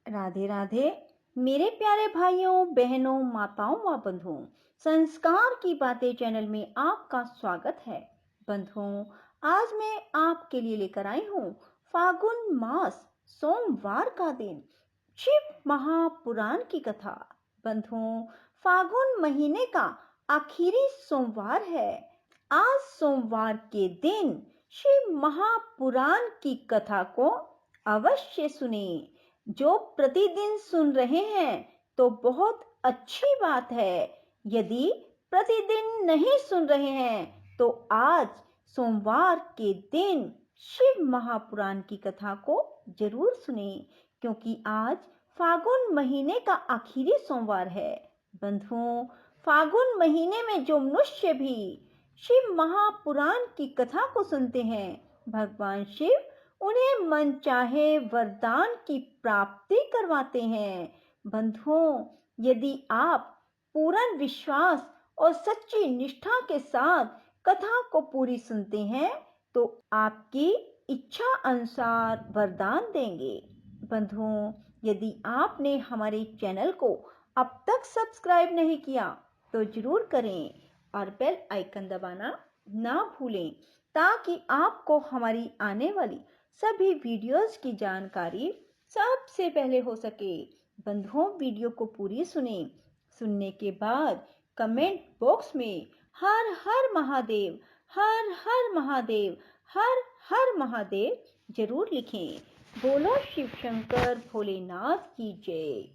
राधे राधे। मेरे प्यारे भाइयों बहनों माताओं व बंधुओं, संस्कार की बातें चैनल में आपका स्वागत है। बंधुओं, आज मैं आपके लिए लेकर आई हूँ फागुन मास सोमवार का दिन शिव महापुराण की कथा। बंधुओं, फागुन महीने का आखिरी सोमवार है। आज सोमवार के दिन शिव महापुराण की कथा को अवश्य सुने। जो प्रतिदिन सुन रहे हैं तो बहुत अच्छी बात है। यदि प्रतिदिन नहीं सुन रहे हैं तो आज सोमवार के दिन शिव महापुराण की कथा को जरूर सुने, क्योंकि आज फागुन महीने का आखिरी सोमवार है। बंधुओं, फागुन महीने में जो मनुष्य भी शिव महापुराण की कथा को सुनते हैं, भगवान शिव उन्हें मनचाहे वरदान की प्राप्ति करवाते हैं। बंधुओं, यदि आप पूर्ण विश्वास और सच्ची निष्ठा के साथ कथा को पूरी सुनते हैं तो आपकी इच्छा अनुसार वरदान देंगे। बंधुओं, यदि आपने हमारे चैनल को अब तक सब्सक्राइब नहीं किया तो जरूर करें और बेल आइकन दबाना ना भूलें, ताकि आपको हमारी आने वाली सभी वीडियोस की जानकारी सबसे पहले हो सके। बंधुओं, वीडियो को पूरी सुने। सुनने के बाद कमेंट बॉक्स में हर हर महादेव, हर हर महादेव, हर हर महादेव जरूर लिखें। बोलो शिव शंकर भोलेनाथ की जय।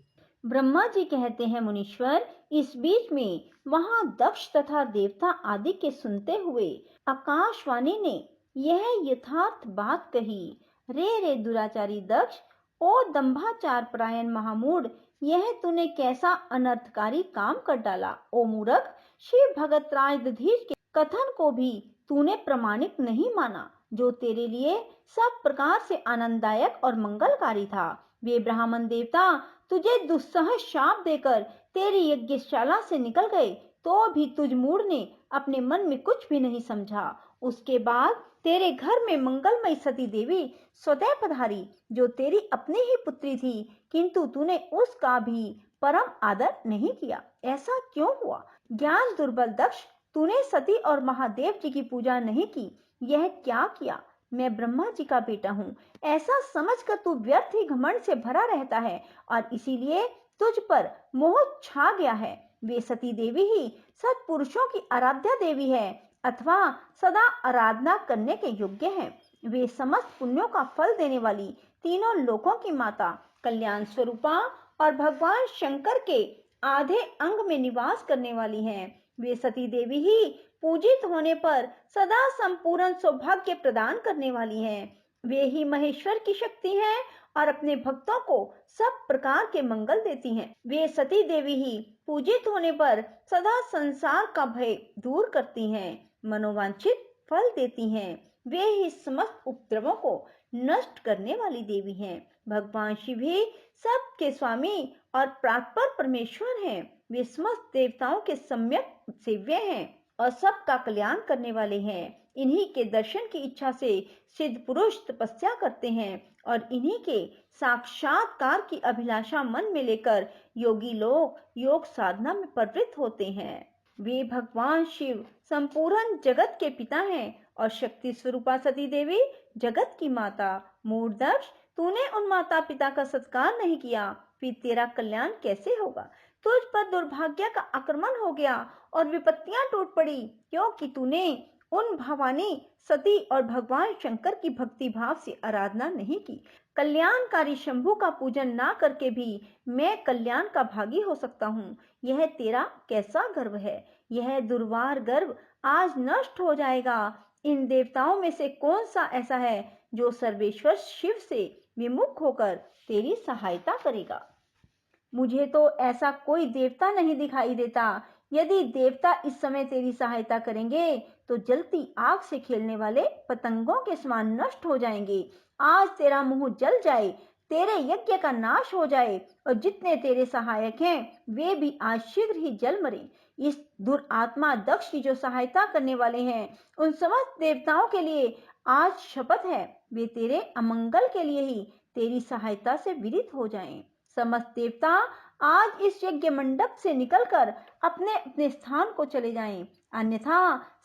ब्रह्मा जी कहते हैं, मुनीश्वर, इस बीच में वहां दक्ष तथा देवता आदि के सुनते हुए आकाशवाणी ने यह यथार्थ बात कही। रे दुराचारी दक्ष, ओ दंभाचार परायण महामूढ़, यह तूने कैसा अनर्थकारी काम कर डाला। ओ मूर्ख, शिव भगत राज दधीच के कथन को भी तूने प्रमाणिक नहीं माना, जो तेरे लिए सब प्रकार से आनंददायक और मंगलकारी था। वे ब्राह्मण देवता तुझे दुस्सह शाप देकर तेरी यज्ञशाला से निकल गए, तो भी तुझ मूढ़ ने अपने मन में कुछ भी नहीं समझा। उसके बाद तेरे घर में मंगलमयी सती देवी स्वतः पधारी, जो तेरी अपनी ही पुत्री थी, किंतु तूने उसका भी परम आदर नहीं किया। ऐसा क्यों हुआ? ज्ञान दुर्बल दक्ष, तूने सती और महादेव जी की पूजा नहीं की। यह क्या किया? मैं ब्रह्मा जी का बेटा हूँ, ऐसा समझकर तू व्यर्थ ही घमंड से भरा रहता है और इसीलिए तुझ पर मोह छा गया है। वे सती देवी ही सत्पुरुषों की आराध्या देवी है अथवा सदा आराधना करने के योग्य है। वे समस्त पुण्यों का फल देने वाली, तीनों लोकों की माता, कल्याण स्वरूपा और भगवान शंकर के आधे अंग में निवास करने वाली हैं। वे सती देवी ही पूजित होने पर सदा संपूर्ण सौभाग्य प्रदान करने वाली हैं। वे ही महेश्वर की शक्ति हैं और अपने भक्तों को सब प्रकार के मंगल देती हैं। वे सती देवी ही पूजित होने पर सदा संसार का भय दूर करती हैं, मनोवांछित फल देती हैं। वे ही समस्त उपद्रवों को नष्ट करने वाली देवी हैं। भगवान शिव ही सबके स्वामी और प्राक्पर परमेश्वर हैं। वे समस्त देवताओं के सम्यक सेव्य हैं और सबका कल्याण करने वाले हैं। इन्हीं के दर्शन की इच्छा से सिद्ध पुरुष तपस्या करते हैं और इन्हीं के साक्षात्कार की अभिलाषा मन में लेकर योगी लोग योग साधना में प्रवृत्त होते हैं। वे भगवान शिव संपूर्ण जगत के पिता हैं और शक्ति स्वरूपा सती देवी जगत की माता। मूर्दक्ष, तूने उन माता पिता का सत्कार नहीं किया, फिर तेरा कल्याण कैसे होगा? तुझ पर दुर्भाग्य का आक्रमण हो गया और विपत्तियां टूट पड़ी, क्योंकि तूने उन भवानी सती और भगवान शंकर की भक्ति भाव से आराधना नहीं की। कल्याणकारी शंभु का पूजन ना करके भी मैं कल्याण का भागी हो सकता हूँ। यह तेरा कैसा गर्व है? यह दुर्वार गर्व आज नष्ट हो जाएगा। इन देवताओं में से कौन सा ऐसा है जो सर्वेश्वर शिव से विमुख होकर तेरी सहायता करेगा? मुझे तो ऐसा कोई देवता नहीं दिखाई देता। यदि देवता इस समय तेरी सहायता करेंगे तो जलती आग से खेलने वाले पतंगों के समान नष्ट हो जाएंगे। आज तेरा मुंह जल जाए, तेरे यज्ञ का नाश हो जाए और जितने तेरे सहायक हैं वे भी आज शीघ्र ही जल मरे। इस दुरात्मा दक्ष की जो सहायता करने वाले हैं, उन समस्त देवताओं के लिए आज शपथ है, वे तेरे अमंगल के लिए ही तेरी सहायता से विदित हो जाएं। समस्त देवता आज इस यज्ञ मंडप से निकलकर अपने अपने स्थान को चले जाएं, अन्यथा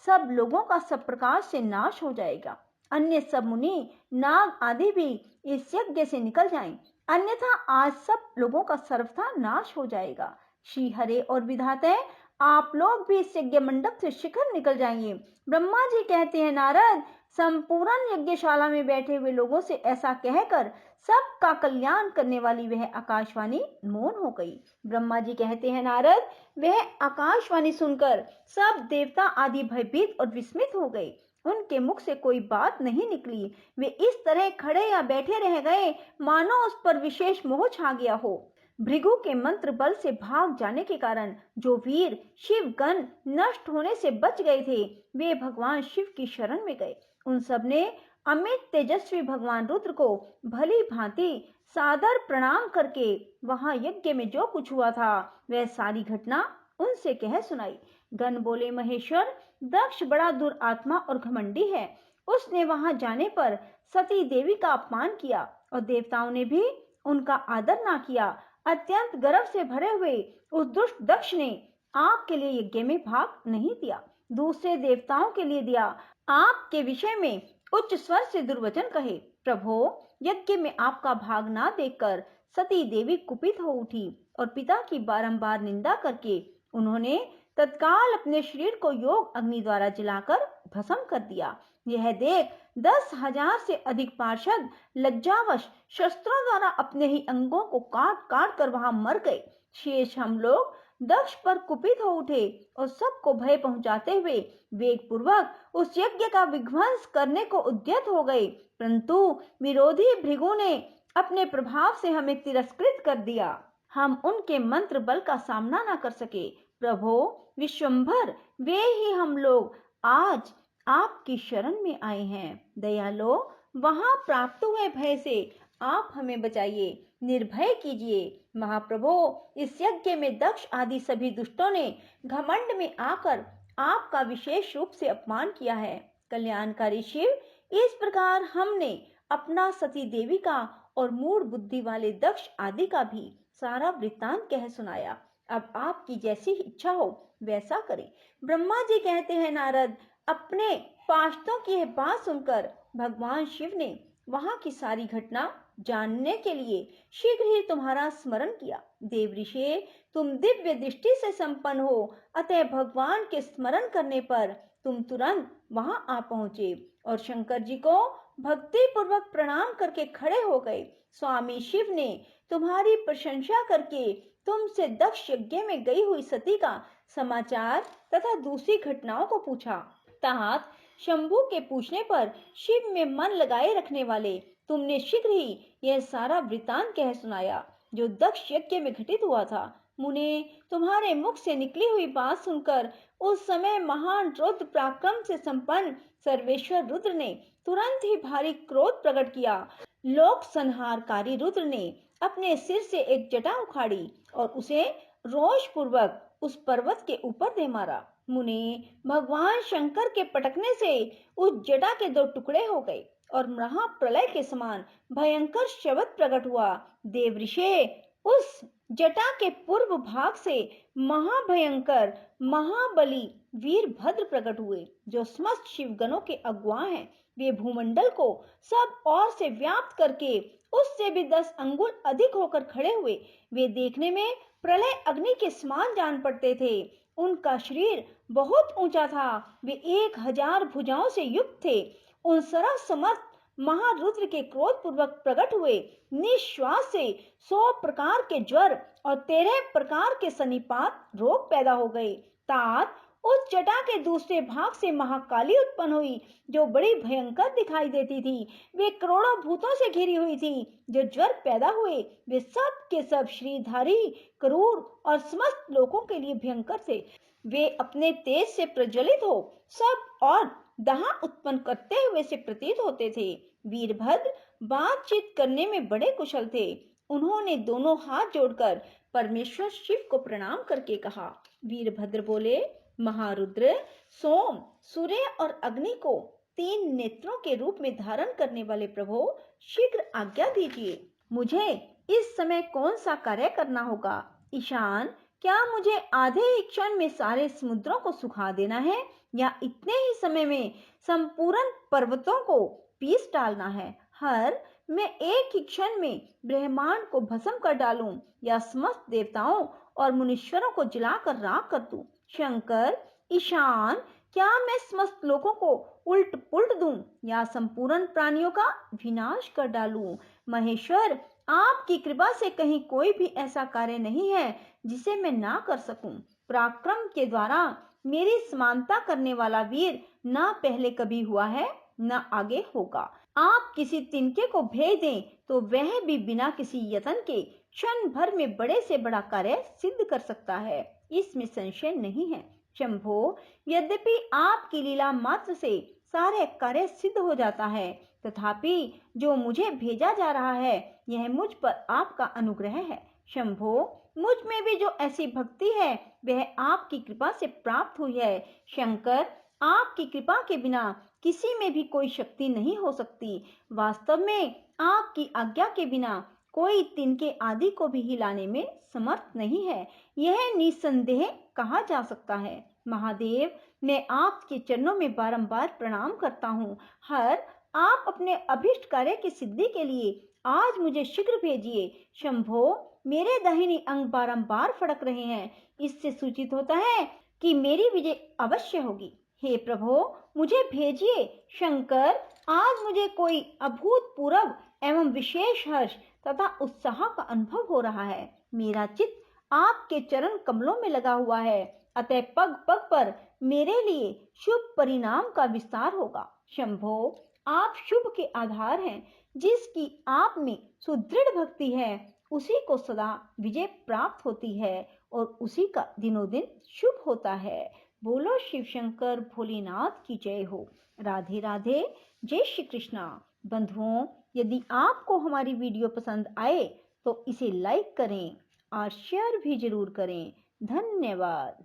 सब लोगों का सब प्रकार से नाश हो जाएगा। अन्य सब मुनि नाग आदि भी इस यज्ञ से निकल जाएं, अन्यथा आज सब लोगों का सर्वथा नाश हो जाएगा। श्री हरे और विधाते, आप लोग भी इस यज्ञ मंडप से शीघ्र निकल जाइए। ब्रह्मा जी कहते हैं, नारद, संपूर्ण यज्ञशाला में बैठे हुए लोगों से ऐसा कहकर सबका कल्याण करने वाली वह आकाशवाणी मौन हो गई। ब्रह्मा जी कहते हैं, नारद, वह आकाशवाणी सुनकर सब देवता आदि भयभीत और विस्मित हो गए। उनके मुख से कोई बात नहीं निकली। वे इस तरह खड़े या बैठे रह गए मानो उस पर विशेष मोह छा गया हो। भृगु के मंत्र बल से भाग जाने के कारण जो वीर शिवगण नष्ट होने से बच गए थे, वे भगवान शिव की शरण में गए। उन सब ने अमित तेजस्वी भगवान रुद्र को भली भांति सादर प्रणाम करके वहां यज्ञ में जो कुछ हुआ था वह सारी घटना उनसे कह सुनाई। गण बोले, महेश्वर, दक्ष बड़ा दुरात्मा और घमंडी है। उसने वहां जाने पर सती देवी का अपमान किया और देवताओं ने भी उनका आदर ना किया। अत्यंत गर्व से भरे हुए उस दुष्ट दक्ष ने आपके लिए यज्ञ में भाग नहीं दिया, दूसरे देवताओं के लिए दिया। आपके विषय में उच्च स्वर से दुर्वचन कहे। प्रभो, यज्ञ में आपका भाग ना देखकर सती देवी कुपित हो उठी और पिता की बारंबार निंदा करके उन्होंने तत्काल अपने शरीर को योग अग्नि द्वारा जलाकर भस्म कर दिया। यह देख 10,000 से अधिक पार्षद लज्जावश शस्त्रों द्वारा अपने ही अंगों को काट काट कर वहां मर गए। शेष हम लोग दक्ष पर कुपित हो उठे और सबको भय पहुंचाते हुए वेग पूर्वक उस यज्ञ का विध्वंस करने को उद्यत हो गए, परंतु विरोधी भृगु ने अपने प्रभाव से हमें तिरस्कृत कर दिया। हम उनके मंत्र बल का सामना न कर सके। प्रभो विश्वंभर, वे ही हम लोग आज आपकी शरण में आए हैं। दयालो, वहां प्राप्त हुए भय से आप हमें बचाइए, निर्भय कीजिए। महाप्रभु, इस यज्ञ में दक्ष आदि सभी दुष्टों ने घमंड में आकर आपका विशेष रूप से अपमान किया है। कल्याणकारी शिव, इस प्रकार हमने अपना सती देवी का और मूढ़ बुद्धि वाले दक्ष आदि का भी सारा वृत्तांत कह सुनाया। अब आपकी जैसी इच्छा हो वैसा करें। ब्रह्मा जी कहते हैं, नारद, अपने पार्षदों की यह बात सुनकर भगवान शिव ने वहां की सारी घटना जानने के लिए शीघ्र ही तुम्हारा स्मरण किया। देव ऋषि, तुम दिव्य दृष्टि से संपन्न हो, अतः भगवान के स्मरण करने पर तुम तुरंत वहां आ पहुंचे और शंकर जी को भक्ति पूर्वक प्रणाम करके खड़े हो गए। स्वामी शिव ने तुम्हारी प्रशंसा करके तुमसे दक्ष यज्ञ में गई हुई सती का समाचार तथा दूसरी घटनाओं को पूछा। तात शंभु के पूछने पर शिव में मन लगाए रखने वाले तुमने शीघ्र ही यह सारा वृतांत कह सुनाया जो दक्ष यज्ञ में घटित हुआ था। मुने, तुम्हारे मुख से निकली हुई बात सुनकर उस समय महान रुद्र पराक्रम से संपन्न सर्वेश्वर रुद्र ने तुरंत ही भारी क्रोध प्रकट किया। लोक संहारकारी रुद्र ने अपने सिर से एक जटा उखाड़ी और उसे रोष पूर्वक उस पर्वत के ऊपर दे मारा। मुने, भगवान शंकर के पटकने से उस जटा के दो टुकड़े हो गए और महाप्रलय के समान भयंकर शब्द प्रकट हुआ। देव ऋषि, उस जटा के पूर्व भाग से महाभयंकर महाबली वीरभद्र प्रकट हुए जो समस्त शिवगणों के अगुआ हैं। वे भूमंडल को सब ओर से व्याप्त करके उससे भी 10 अंगुल अधिक होकर खड़े हुए। वे देखने में प्रलय अग्नि के समान जान पड़ते थे। उनका शरीर बहुत ऊंचा था। वे 1000 भुजाओं से युक्त थे। उन सर्व समर्थ महारुद्र के क्रोध पूर्वक प्रकट हुए निश्वास से 100 प्रकार के ज्वर और 13 प्रकार के सन्निपात रोग पैदा हो गए। तात उस जटा के दूसरे भाग से महाकाली उत्पन्न हुई जो बड़ी भयंकर दिखाई देती थी। वे करोड़ों भूतों से घिरी हुई थी। जो ज्वर पैदा हुए वे सब के सब श्रीधारी, क्रूर और समस्त लोगों के लिए भयंकर थे। वे अपने तेज से प्रज्वलित हो सब और दहा उत्पन्न करते हुए से प्रतीत होते थे। वीरभद्र बातचीत करने में बड़े कुशल थे। उन्होंने दोनों हाथ जोड़कर परमेश्वर शिव को प्रणाम करके कहा। वीरभद्र बोले, महारुद्र, सोम, सूर्य और अग्नि को 3 नेत्रों के रूप में धारण करने वाले प्रभु, शीघ्र आज्ञा दीजिए। मुझे इस समय कौन सा कार्य करना होगा? ईशान, क्या मुझे आधे ही क्षण में सारे समुद्रों को सुखा देना है या इतने ही समय में संपूर्ण पर्वतों को पीस डालना है? हर, मैं एक ही क्षण में ब्रह्मांड को भस्म कर डालूं या समस्त देवताओं और मुनीश्वरों को जलाकर राख कर दूं? शंकर, ईशान, क्या मैं समस्त लोगों को उल्ट पुल्ट दूं या संपूर्ण प्राणियों का विनाश कर डालूं? महेश्वर, आपकी कृपा से कहीं कोई भी ऐसा कार्य नहीं है जिसे मैं ना कर सकूं। पराक्रम के द्वारा मेरी समानता करने वाला वीर ना पहले कभी हुआ है ना आगे होगा। आप किसी तिनके को भेज दें तो वह भी बिना किसी यत्न के क्षण भर में बड़े से बड़ा कार्य सिद्ध कर सकता है, इसमें संशय नहीं है। शंभो, यद्यपि आपकी लीला मात्र से सारे कार्य सिद्ध हो जाता है, तथापि जो मुझे भेजा जा रहा है यह मुझ पर आपका अनुग्रह है। शंभो, मुझ में भी जो ऐसी भक्ति है वह आपकी कृपा से प्राप्त हुई है। शंकर, आपकी कृपा के बिना किसी में भी कोई शक्ति नहीं हो सकती। वास्तव में आपकी आज्ञा के बिना कोई तिनके आदि को भी हिलाने में समर्थ नहीं है, यह निसंदेह कहा जा सकता है। महादेव, मैं आपके चरणों में बारंबार प्रणाम करता हूँ। हर, आप अपने अभिष्ट कार्य की सिद्धि के लिए आज मुझे शीघ्र भेजिए। शंभो, मेरे दाहिने अंग बारंबार फड़क रहे हैं, इससे सूचित होता है कि मेरी विजय अवश्य होगी। हे प्रभु, मुझे भेजिए। शंकर, आज मुझे कोई अभूतपूर्व एवं विशेष हर्ष तथा उत्साह का अनुभव हो रहा है। मेरा चित्त आपके चरण कमलों में लगा हुआ है, अतः पग पग पर मेरे लिए शुभ परिणाम का विस्तार होगा। शंभो, आप शुभ के आधार हैं। जिसकी आप में सुदृढ़ भक्ति है उसी को सदा विजय प्राप्त होती है और उसी का दिनों दिन शुभ होता है। बोलो शिव शंकर भोलेनाथ की जय हो। राधे राधे, जय श्री कृष्णा। बंधुओं, यदि आपको हमारी वीडियो पसंद आए तो इसे लाइक करें और शेयर भी जरूर करें। धन्यवाद।